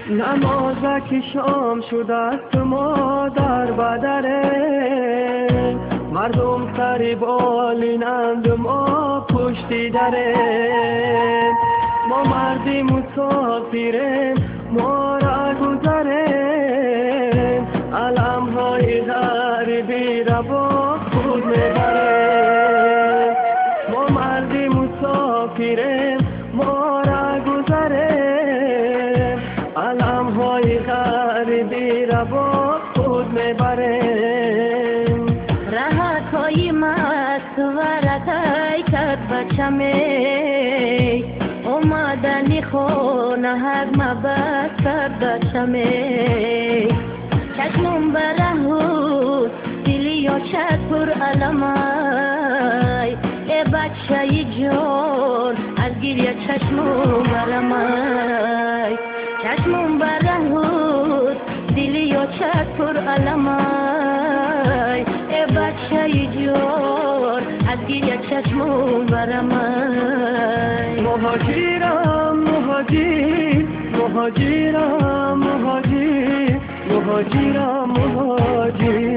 نمازک شام شد است ما در بدره، مردم سر بالینند ما پشتی دره. ما مردی مسافریم ما را گذریم، علمهای غریبی را با خود میبریم. ما مردی مسافریم ما را گذریم، علمهای غریبی را با خود میبریم. رهکای مست و رتای کت بچمه، اومدنی خونه هر مبستر بچمه. چشمم برهود دلی یا چت پر علمای، ای بچه جان از گریه چشمم برمای. چشمم برهود دلی یا چت پر علمای، ای بچه جان از گریه چشمم برمای. مهاجرم مهاجر مهاجرم مهاجر مهاجرم مهاجر.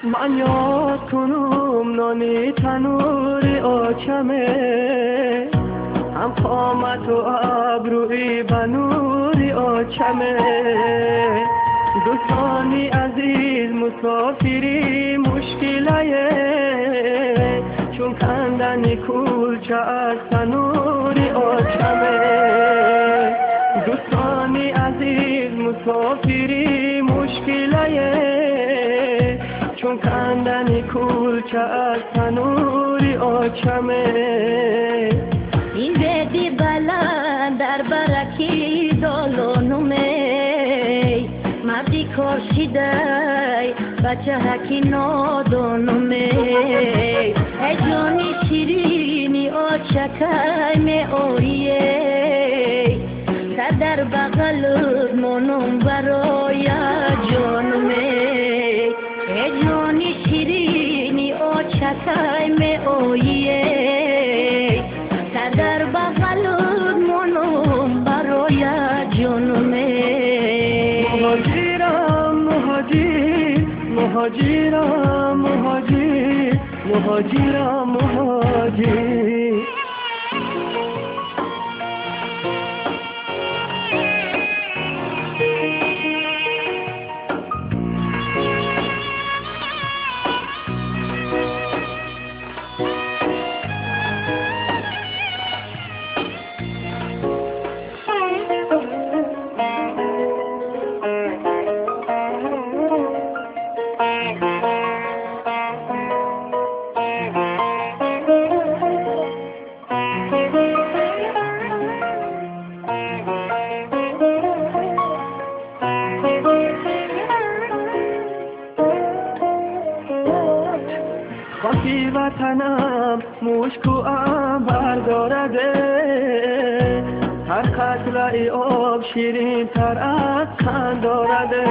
من یاد کنم نانی تنور آچمه، هم قامت و ابروی بنور آچمه. دوستانی عزیز مسافری مشکله، چون کندنی کلچه از تنور آچمه. دوستانی عزیز مسافری مشکله، چون کندنی کلچه از تنوری آچمه. این زدی بلند در برکی دالونومه، مردی کارشیده بچه هکی نادانومه. ای جانی شیرینی آچکای می آریه، سر در بغل منم برای جانومه. ای جانی شیرینی آچکای می آیه، سر در بغل منم برای جانومه. مهاجرم مهاجر مهاجرم مهاجر مهاجرم مهاجر. خاکی وطنم مشک و عنبر دارده، هر قطره آب شیرین تر از خند دارده.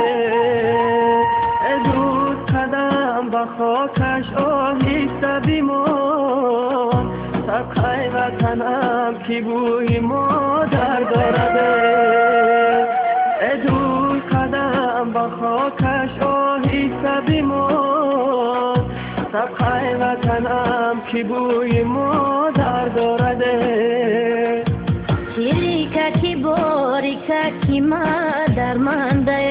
ای دوست قدم به خاکش آهسته بیمان، سبخه وطنم کی بوی مادر دارده. ای دوست قدم به خاکش آهسته بیمان، سبخه وطنم کی بوی مادر دارده. شیریکه کی باریکه کی مادر منده،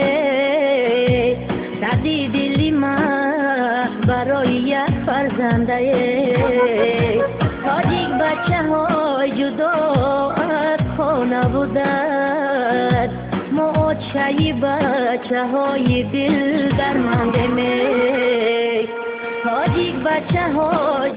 دردی دلی من برای یک فرزنده. تاجیک بچه های جدا از خانه بودند، ما چایی بچه های دل درمانده می. تاجیک بچه های